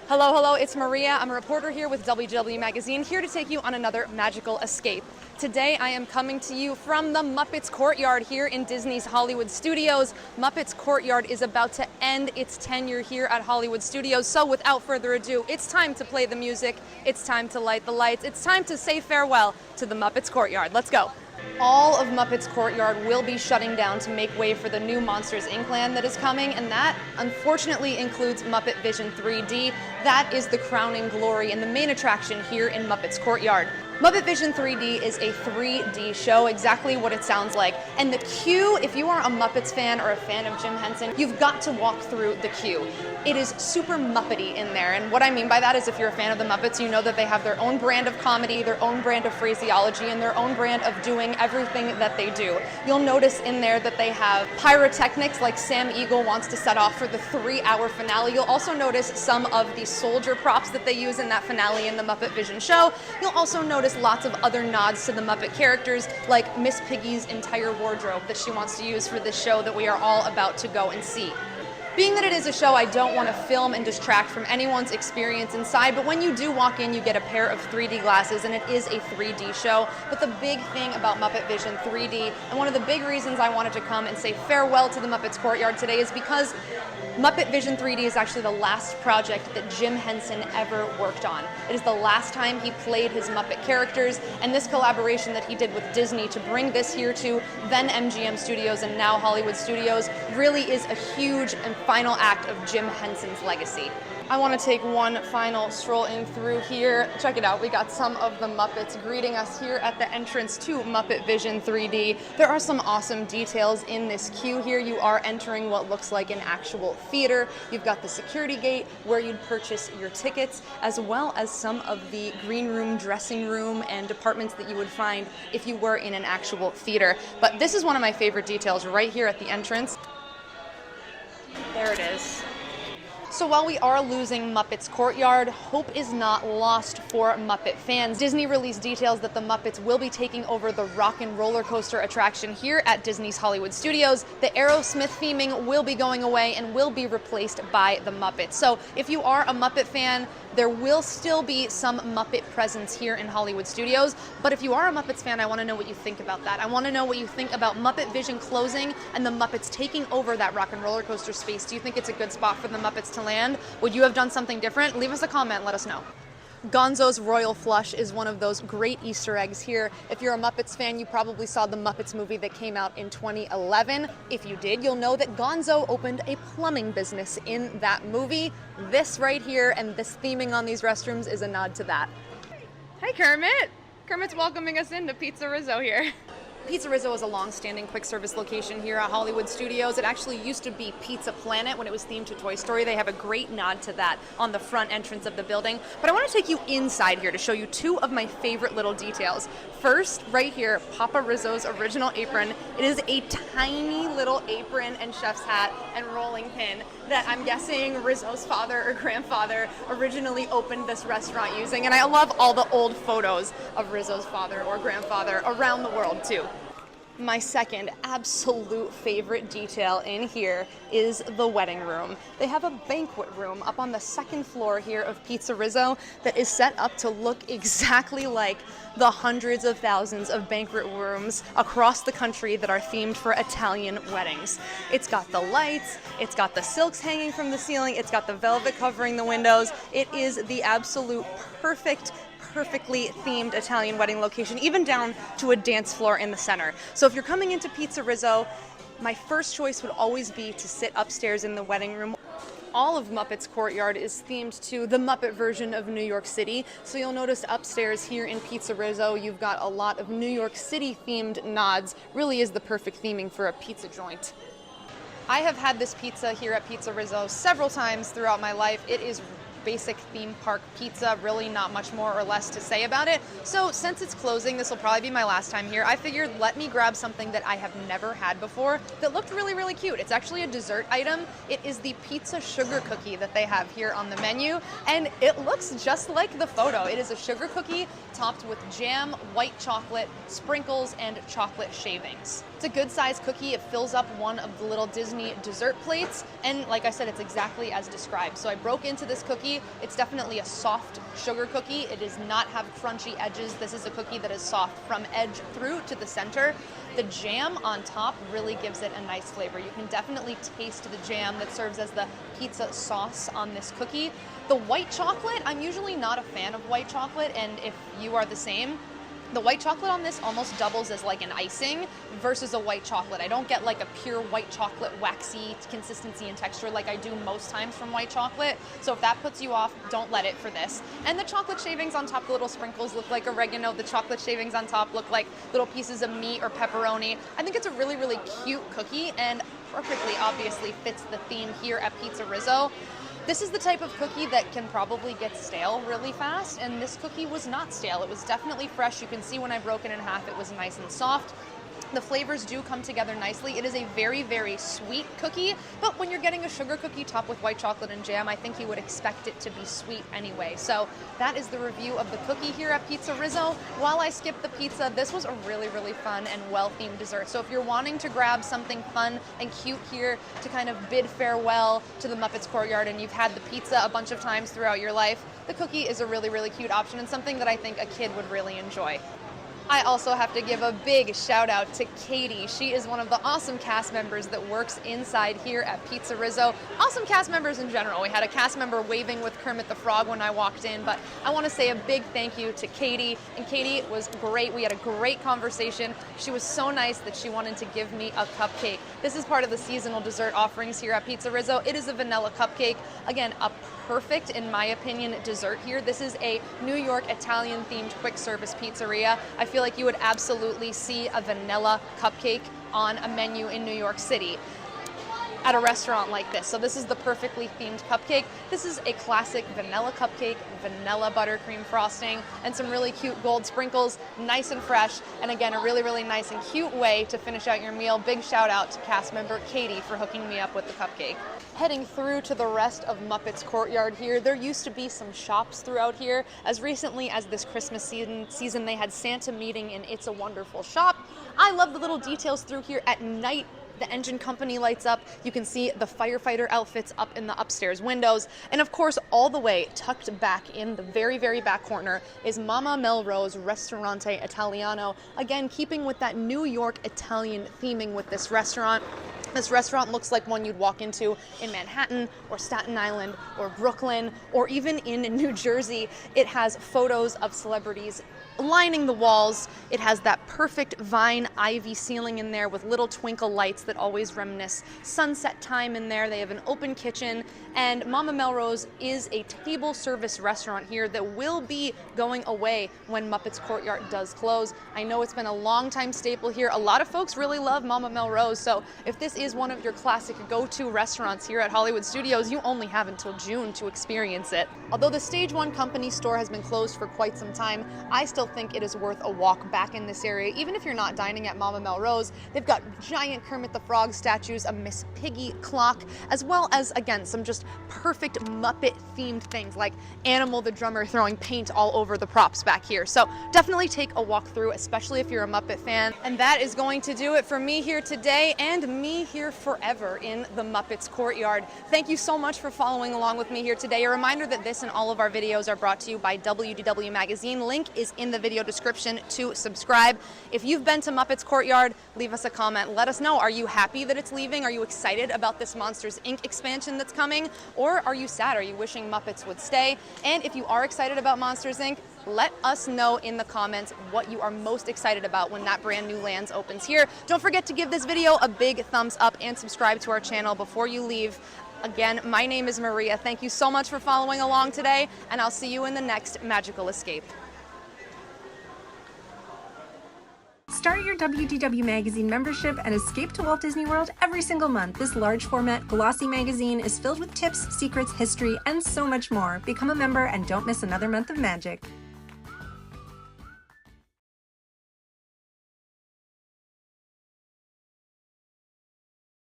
Hello, hello, it's Maria. I'm a reporter here with WDW Magazine, here to take you on another magical escape. Today I am coming to you from the Muppets Courtyard here in Disney's Hollywood Studios. Muppets Courtyard is about to end its tenure here at Hollywood Studios, so without further ado, it's time to play the music, it's time to light the lights, it's time to say farewell to the Muppets Courtyard. Let's go. All of Muppets Courtyard will be shutting down to make way for the new Monsters, Inc. land that is coming, and that unfortunately includes Muppetvision 3D. That is the crowning glory and the main attraction here in Muppets Courtyard. Muppetvision 3D is a 3D show, exactly what it sounds like. And the queue, if you are a Muppets fan or a fan of Jim Henson, you've got to walk through the queue. It is super Muppety in there, and what I mean by that is if you're a fan of the Muppets, you know that they have their own brand of comedy, their own brand of phraseology, and their own brand of doing everything that they do. You'll notice in there that they have pyrotechnics like Sam Eagle wants to set off for the 3-hour finale. You'll also notice some of the soldier props that they use in that finale in the Muppetvision show. You'll also notice lots of other nods to the Muppet characters, like Miss Piggy's entire wardrobe that she wants to use for this show that we are all about to go and see. Being that it is a show, I don't want to film and distract from anyone's experience inside, but when you do walk in, you get a pair of 3D glasses, and it is a 3D show. But the big thing about Muppetvision 3D, and one of the big reasons I wanted to come and say farewell to the Muppets Courtyard today, is because Muppetvision 3D is actually the last project that Jim Henson ever worked on. It is the last time he played his Muppet characters, and this collaboration that he did with Disney to bring this here to then MGM Studios and now Hollywood Studios really is a huge and final act of Jim Henson's legacy. I want to take one final stroll in through here. Check it out, we got some of the Muppets greeting us here at the entrance to Muppetvision 3D. There are some awesome details in this queue here. You are entering what looks like an actual theater. You've got the security gate where you'd purchase your tickets, as well as some of the green room, dressing room, and departments that you would find if you were in an actual theater. But this is one of my favorite details right here at the entrance. There it is. So while we are losing Muppets Courtyard, hope is not lost for Muppet fans. Disney released details that the Muppets will be taking over the Rockin roller coaster attraction here at Disney's Hollywood Studios. The Aerosmith theming will be going away and will be replaced by the Muppets. So if you are a Muppet fan, there will still be some Muppet presence here in Hollywood Studios, but if you are a Muppets fan, I want to know what you think about that. I want to know what you think about Muppetvision closing and the Muppets taking over that Rockin roller coaster space. Do you think it's a good spot for the Muppets to land? Would you have done something different? Leave us a comment, let us know. Gonzo's Royal Flush is one of those great Easter eggs here. If you're a Muppets fan, you probably saw the Muppets movie that came out in 2011. If you did, you'll know that Gonzo opened a plumbing business in that movie. This right here and this theming on these restrooms is a nod to that. Hi, Kermit. Kermit's welcoming us into Pizze Rizzo here. Pizza Rizzo is a long-standing quick-service location here at Hollywood Studios. It actually used to be Pizza Planet when it was themed to Toy Story. They have a great nod to that on the front entrance of the building. But I want to take you inside here to show you two of my favorite little details. First, right here, Papa Rizzo's original apron. It is a tiny little apron and chef's hat and rolling pin that I'm guessing Rizzo's father or grandfather originally opened this restaurant using. And I love all the old photos of Rizzo's father or grandfather around the world too. My second absolute favorite detail in here is the wedding room. They have a banquet room up on the second floor here of Pizze Rizzo that is set up to look exactly like the hundreds of thousands of banquet rooms across the country that are themed for Italian weddings. It's got the lights, it's got the silks hanging from the ceiling, it's got the velvet covering the windows. It is the absolute perfectly themed Italian wedding location, even down to a dance floor in the center. So if you're coming into Pizze Rizzo, my first choice would always be to sit upstairs in the wedding room. All of Muppets Courtyard is themed to the Muppet version of New York City. So you'll notice upstairs here in Pizze Rizzo, you've got a lot of New York City themed nods. Really is the perfect theming for a pizza joint. I have had this pizza here at Pizze Rizzo several times throughout my life. It is basic theme park pizza, really not much more or less to say about it. So since it's closing, this will probably be my last time here, I figured let me grab something that I have never had before that looked really, really cute. It's actually a dessert item. It is the pizza sugar cookie that they have here on the menu, and it looks just like the photo. It is a sugar cookie topped with jam, white chocolate, sprinkles, and chocolate shavings. It's a good sized cookie. It fills up one of the little Disney dessert plates, and like I said, it's exactly as described. So I broke into this cookie. It's definitely a soft sugar cookie. It does not have crunchy edges. This is a cookie that is soft from edge through to the center. The jam on top really gives it a nice flavor. You can definitely taste the jam that serves as the pizza sauce on this cookie. The white chocolate, I'm usually not a fan of white chocolate, and if you are the same, the white chocolate on this almost doubles as like an icing versus a white chocolate. I don't get like a pure white chocolate waxy consistency and texture like I do most times from white chocolate. So if that puts you off, don't let it for this. And the chocolate shavings on top, the little sprinkles look like oregano. The chocolate shavings on top look like little pieces of meat or pepperoni. I think it's a really, really cute cookie and perfectly obviously fits the theme here at Pizze Rizzo. This is the type of cookie that can probably get stale really fast, and this cookie was not stale. It was definitely fresh. You can see when I broke it in half, it was nice and soft. The flavors do come together nicely. It is a very, very sweet cookie, but when you're getting a sugar cookie topped with white chocolate and jam, I think you would expect it to be sweet anyway. So that is the review of the cookie here at Pizze Rizzo. While I skipped the pizza, this was a really, really fun and well-themed dessert. So if you're wanting to grab something fun and cute here to kind of bid farewell to the Muppets Courtyard and you've had the pizza a bunch of times throughout your life, the cookie is a really, really cute option and something that I think a kid would really enjoy. I also have to give a big shout out to Katie. She is one of the awesome cast members that works inside here at Pizze Rizzo. Awesome cast members in general. We had a cast member waving with Kermit the Frog when I walked in, but I want to say a big thank you to Katie. And Katie was great. We had a great conversation. She was so nice that she wanted to give me a cupcake. This is part of the seasonal dessert offerings here at Pizze Rizzo. It is a vanilla cupcake. Again, a perfect, in my opinion, dessert here. This is a New York Italian themed quick service pizzeria. I feel like you would absolutely see a vanilla cupcake on a menu in New York City at a restaurant like this. So this is the perfectly themed cupcake. This is a classic vanilla cupcake, vanilla buttercream frosting, and some really cute gold sprinkles, nice and fresh, and again, a really, really nice and cute way to finish out your meal. Big shout out to cast member Katie for hooking me up with the cupcake. Heading through to the rest of Muppets Courtyard here, there used to be some shops throughout here. As recently as this Christmas season, they had Santa meeting in It's a Wonderful Shop. I love the little details through here at night. The engine company lights up. You can see the firefighter outfits up in the upstairs windows. And of course, all the way tucked back in the very, very back corner is Mama Melrose Ristorante Italiano. Again, keeping with that New York Italian theming with this restaurant. This restaurant looks like one you'd walk into in Manhattan or Staten Island or Brooklyn or even in New Jersey. It has photos of celebrities lining the walls. It has that perfect vine ivy ceiling in there with little twinkle lights that always reminisce sunset time in there. They have an open kitchen, and Mama Melrose is a table service restaurant here that will be going away when Muppets Courtyard does close. I know it's been a long time staple here. A lot of folks really love Mama Melrose, so if this is one of your classic go-to restaurants here at Hollywood Studios, you only have until June to experience it. Although the Stage One Company store has been closed for quite some time, I still think it is worth a walk back in this area. Even if you're not dining at Mama Melrose, they've got giant Kermit the Frog statues, a Miss Piggy clock, as well as, again, some just perfect Muppet-themed things like Animal the Drummer throwing paint all over the props back here. So definitely take a walk through, especially if you're a Muppet fan. And that is going to do it for me here today and me here forever in the Muppets Courtyard. Thank you so much for following along with me here today. A reminder that this and all of our videos are brought to you by WDW Magazine. Link is in the video description to subscribe. If you've been to Muppets Courtyard, leave us a comment. Let us know, are you happy that it's leaving? Are you excited about this Monsters, Inc. expansion that's coming? Or are you sad? Are you wishing Muppets would stay? And if you are excited about Monsters, Inc., let us know in the comments what you are most excited about when that brand new lands opens here. Don't forget to give this video a big thumbs up and subscribe to our channel before you leave. Again, my name is Maria. Thank you so much for following along today, and I'll see you in the next magical escape. Start your WDW Magazine membership and escape to Walt Disney World every single month. This large format, glossy magazine is filled with tips, secrets, history, and so much more. Become a member and don't miss another month of magic.